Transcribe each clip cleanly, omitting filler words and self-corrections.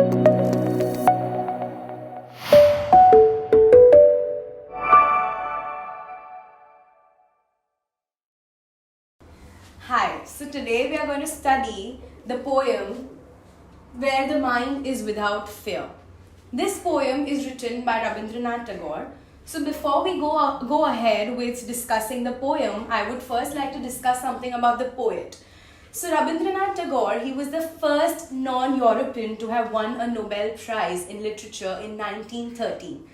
Hi, so today we are going to study the poem Where the Mind is Without Fear. This poem is written by Rabindranath Tagore. So before we go ahead with discussing the poem, I would first like to discuss something about the poet. So Rabindranath Tagore, he was the first non-European to have won a Nobel Prize in Literature in 1913.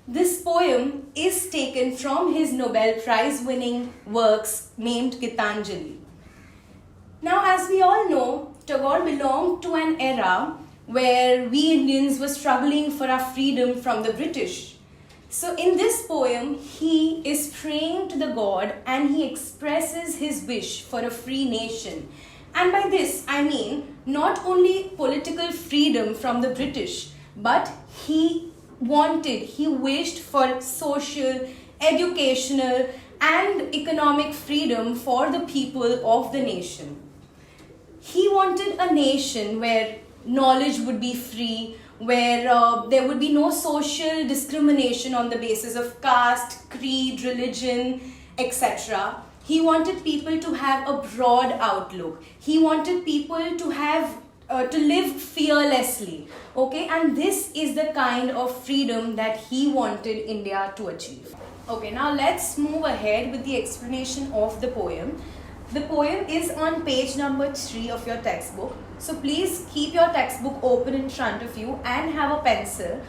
This poem is taken from his Nobel Prize winning works named Gitanjali. Now, as we all know, Tagore belonged to an era where we Indians were struggling for our freedom from the British. So in this poem, he is praying to the God and he expresses his wish for a free nation. And by this, I mean not only political freedom from the British, but he wished for social, educational and economic freedom for the people of the nation. He wanted a nation where knowledge would be free, where there would be no social discrimination on the basis of caste, creed, religion, etc. He wanted people to have a broad outlook. He wanted people to have to live fearlessly. Okay, and this is the kind of freedom that he wanted India to achieve. Okay, now let's move ahead with the explanation of the poem. The poem is on page number 3 of your textbook. So please keep your textbook open in front of you and have a pencil.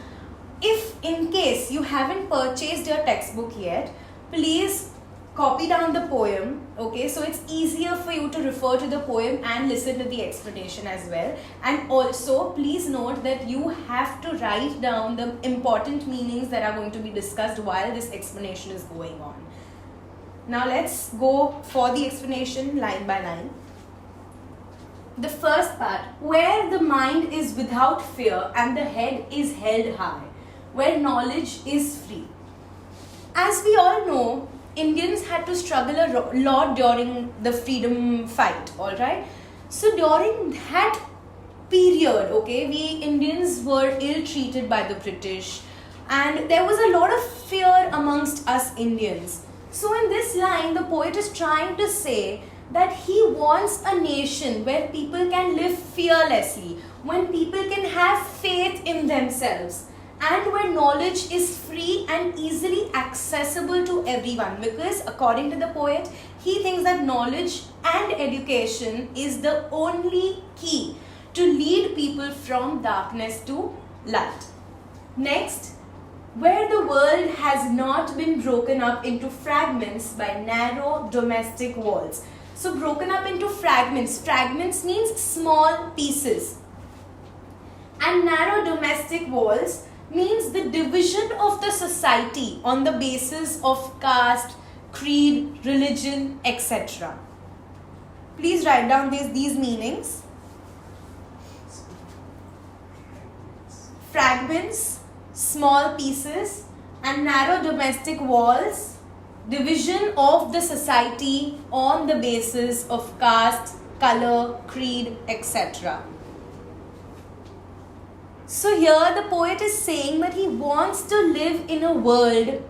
If in case you haven't purchased your textbook yet, please copy down the poem. Okay, so it's easier for you to refer to the poem and listen to the explanation as well. And also please note that you have to write down the important meanings that are going to be discussed while this explanation is going on. Now let's go for the explanation line by line. The first part, where the mind is without fear and the head is held high, where knowledge is free. As we all know, Indians had to struggle a lot during the freedom fight, alright? So during that period, okay, we Indians were ill-treated by the British and there was a lot of fear amongst us Indians. So in this line, the poet is trying to say that he wants a nation where people can live fearlessly, when people can have faith in themselves, and where knowledge is free and easily accessible to everyone. Because according to the poet, he thinks that knowledge and education is the only key to lead people from darkness to light. Next, where the world has not been broken up into fragments by narrow domestic walls. So broken up into fragments. Fragments means small pieces. And narrow domestic walls means the division of the society on the basis of caste, creed, religion, etc. Please write down these meanings. Fragments, small pieces, and narrow domestic walls, division of the society on the basis of caste, color, creed, etc. So here the poet is saying that he wants to live in a world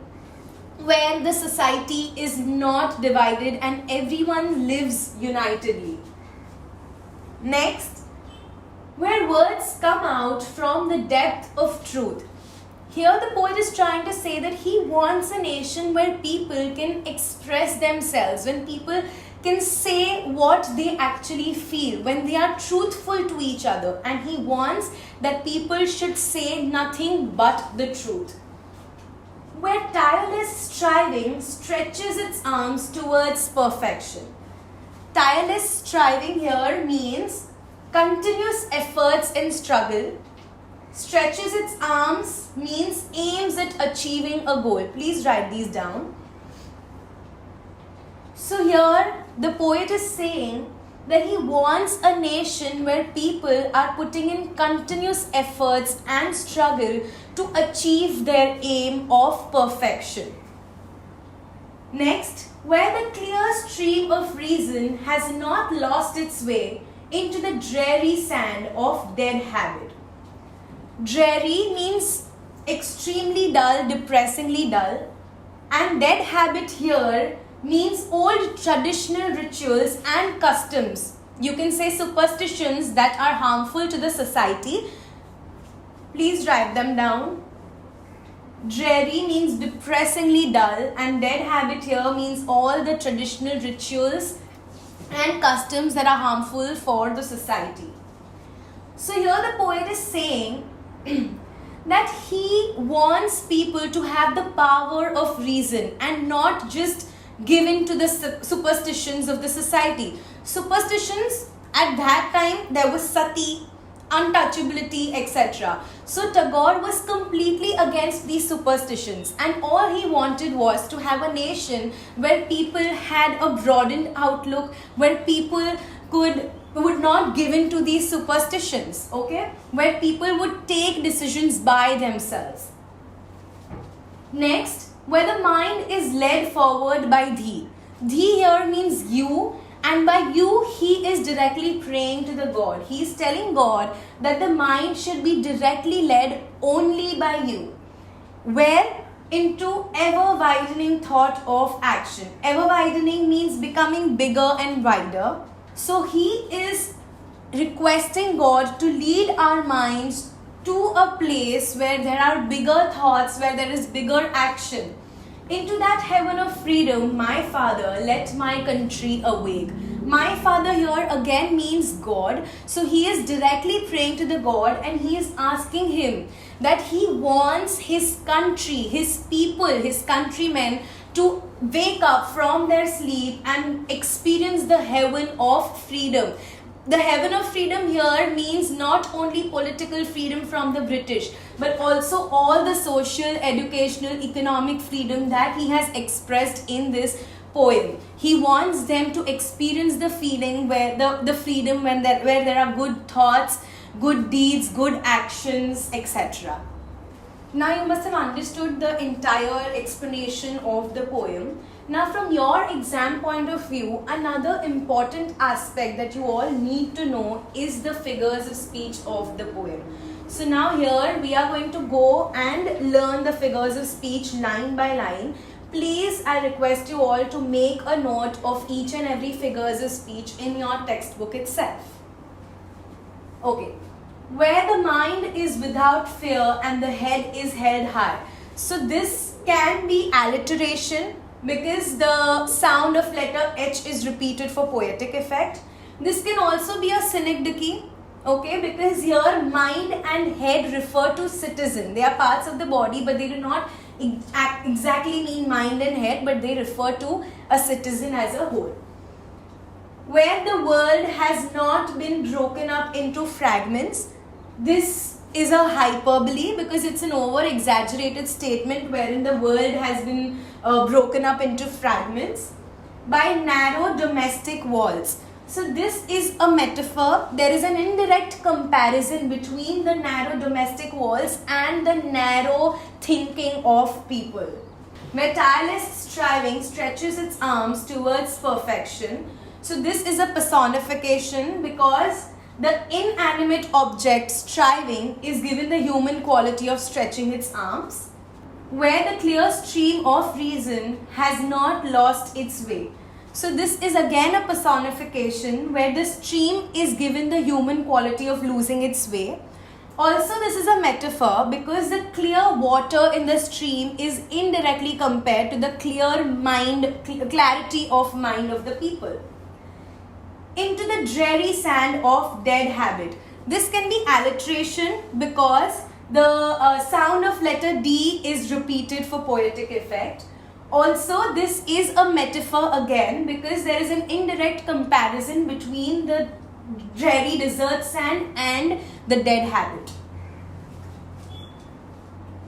where the society is not divided and everyone lives unitedly. Next, where words come out from the depth of truth. Here the poet is trying to say that he wants a nation where people can express themselves, when people can say what they actually feel, when they are truthful to each other, and he wants that people should say nothing but the truth. Where tireless striving stretches its arms towards perfection. Tireless striving here means continuous efforts and struggle. Stretches its arms means aims at achieving a goal. Please write these down. So here the poet is saying that he wants a nation where people are putting in continuous efforts and struggle to achieve their aim of perfection. Next, where the clear stream of reason has not lost its way into the dreary sand of dead habit. Dreary means extremely dull, depressingly dull. And dead habit here means old traditional rituals and customs. You can say superstitions that are harmful to the society. Please write them down. Dreary means depressingly dull, and dead habit here means all the traditional rituals and customs that are harmful for the society. So here the poet is saying that he wants people to have the power of reason and not just give in to the superstitions of the society. Superstitions, at that time there was sati, untouchability, etc. So Tagore was completely against these superstitions, and all he wanted was to have a nation where people had a broadened outlook, where people would not give in to these superstitions, okay? Where people would take decisions by themselves. Next, where the mind is led forward by thee. Thee here means you, and by you he is directly praying to the God. He is telling God that the mind should be directly led only by you. Where? Into ever widening thought of action. Ever widening means becoming bigger and wider. So he is requesting God to lead our minds to a place where there are bigger thoughts, where there is bigger action. Into that heaven of freedom, my Father, let my country awake. My Father here again means God. So he is directly praying to the God, and he is asking him that he wants his country, his people, his countrymen to wake up from their sleep and experience the heaven of freedom. The heaven of freedom here means not only political freedom from the British, but also all the social, educational, economic freedom that he has expressed in this poem. He wants them to experience the feeling where the freedom where there are good thoughts, good deeds, good actions, etc. Now you must have understood the entire explanation of the poem. Now from your exam point of view, another important aspect that you all need to know is the figures of speech of the poem. So now here we are going to go and learn the figures of speech line by line. Please, I request you all to make a note of each and every figures of speech in your textbook itself. Okay. Where the mind is without fear and the head is held high. So this can be alliteration because the sound of letter H is repeated for poetic effect. This can also be a synecdoche, okay, because here mind and head refer to citizen. They are parts of the body, but they do not exactly mean mind and head, but they refer to a citizen as a whole. Where the world has not been broken up into fragments. This is a hyperbole because it's an over-exaggerated statement wherein the world has been broken up into fragments by narrow domestic walls. So this is a metaphor. There is an indirect comparison between the narrow domestic walls and the narrow thinking of people. Where tireless striving stretches its arms towards perfection. So this is a personification because the inanimate object striving is given the human quality of stretching its arms. Where the clear stream of reason has not lost its way. So this is again a personification where the stream is given the human quality of losing its way. Also this is a metaphor because the clear water in the stream is indirectly compared to the clear mind, clarity of mind of the people. Into the dreary sand of dead habit. This can be alliteration because the sound of letter D is repeated for poetic effect. Also, this is a metaphor again because there is an indirect comparison between the dreary desert sand and the dead habit.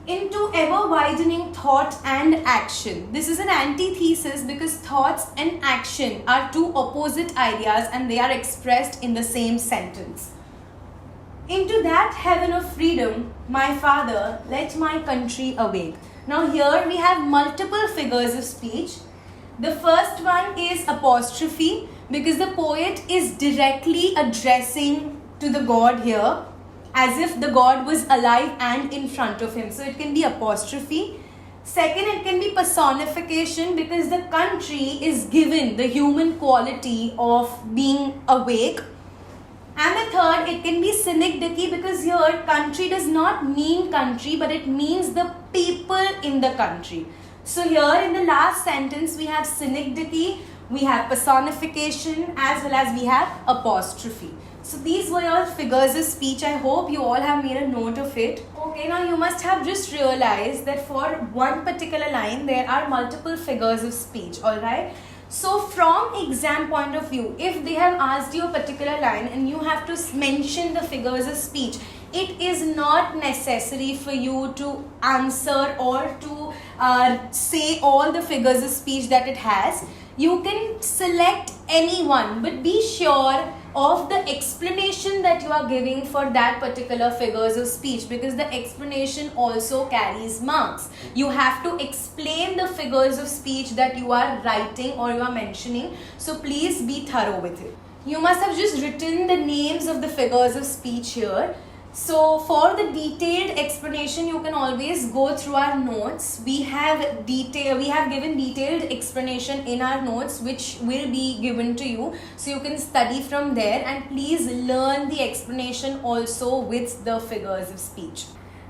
Into ever widening thought and action. This is an antithesis because thoughts and action are two opposite ideas and they are expressed in the same sentence. Into that heaven of freedom, my Father, let my country awake. Now here we have multiple figures of speech. The first one is apostrophe because the poet is directly addressing to the God here. as if the god was alive and in front of him. So it can be apostrophe. Second, it can be personification, because the country is given the human quality of being awake. And the third, it can be synecdoche, because here country does not mean country, but it means the people in the country. So here in the last sentence we have synecdoche, we have personification, as well as we have apostrophe. So these were your figures of speech. I hope you all have made a note of it. Okay, now you must have just realized that for one particular line there are multiple figures of speech, alright? So from exam point of view, if they have asked you a particular line and you have to mention the figures of speech, it is not necessary for you to answer or to say all the figures of speech that it has. You can select any one, but be sure of the explanation that you are giving for that particular figures of speech, because the explanation also carries marks. You have to explain the figures of speech that you are writing or you are mentioning. So please be thorough with it. You must have just written the names of the figures of speech here. So for the detailed explanation, you can always go through our notes. We have given detailed explanation in our notes, which will be given to you. So you can study from there, and please learn the explanation also with the figures of speech.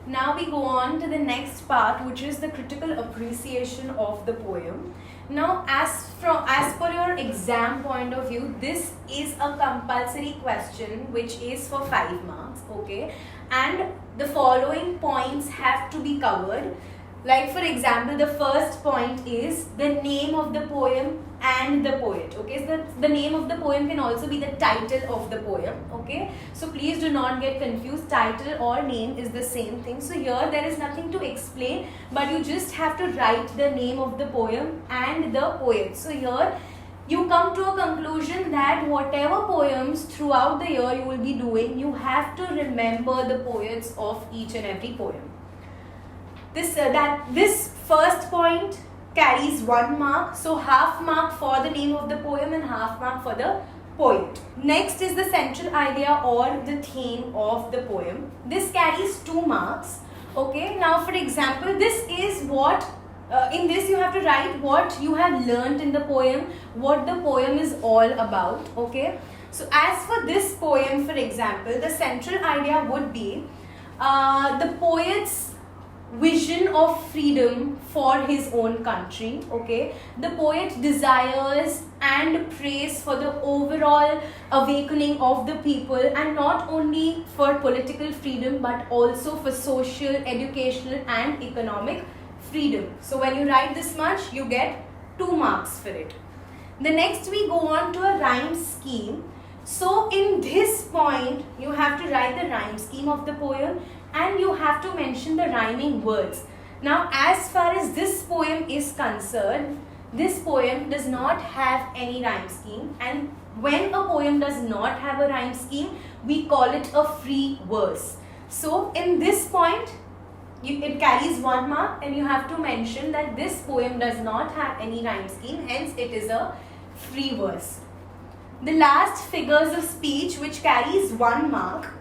Now we go on to the next part, which is the critical appreciation of the poem. Now as per your exam point of view, this is a compulsory question which is for 5 marks, okay, and the following points have to be covered. Like for example, the first point is the name of the poem and the poet, okay. So the name of the poem can also be the title of the poem, okay. So please do not get confused. Title or name is the same thing. So here there is nothing to explain, but you just have to write the name of the poem and the poet. So here you come to a conclusion that whatever poems throughout the year you will be doing, you have to remember the poets of each and every poem. This first point carries 1 mark, so half mark for the name of the poem and half mark for the poet. Next is the central idea or the theme of the poem. This carries 2 marks, okay. Now for example, this is what in this you have to write what you have learned in the poem, what the poem is all about, okay. So as for this poem, for example, the central idea would be the poet's vision of freedom for his own country, okay. The poet desires and prays for the overall awakening of the people, and not only for political freedom but also for social, educational and economic freedom. So when you write this much, you get 2 marks for it. The next we go on to a rhyme scheme. So in this point you have to write the rhyme scheme of the poem and you have to mention the rhyming words. Now as far as this poem is concerned, this poem does not have any rhyme scheme, and when a poem does not have a rhyme scheme, we call it a free verse. So in this point it carries 1 mark and you have to mention that this poem does not have any rhyme scheme, hence it is a free verse. The last figures of speech, which carries 1 mark,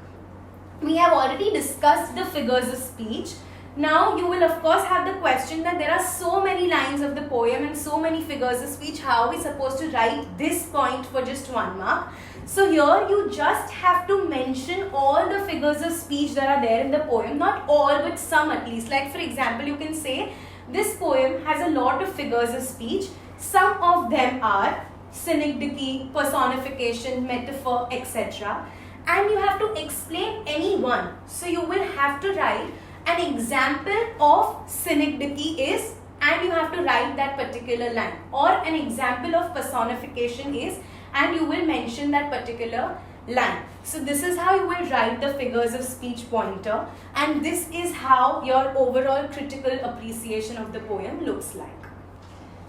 we have already discussed the figures of speech. Now you will of course have the question that there are so many lines of the poem and so many figures of speech, how are we supposed to write this point for just 1 mark? So here you just have to mention all the figures of speech that are there in the poem, not all but some at least. Like for example, you can say this poem has a lot of figures of speech. Some of them are synecdoche, personification, metaphor, etc. And you have to explain any one. So you will have to write an example of synecdoche is, and you have to write that particular line, or an example of personification is, and you will mention that particular line. So this is how you will write the figures of speech pointer, and this is how your overall critical appreciation of the poem looks like.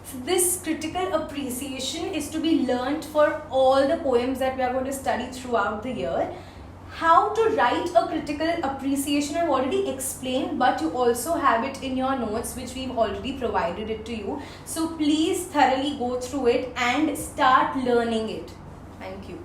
So this critical appreciation is to be learnt for all the poems that we are going to study throughout the year. How to write a critical appreciation I've already explained, but you also have it in your notes which we've already provided it to you. So please thoroughly go through it and start learning it. Thank you.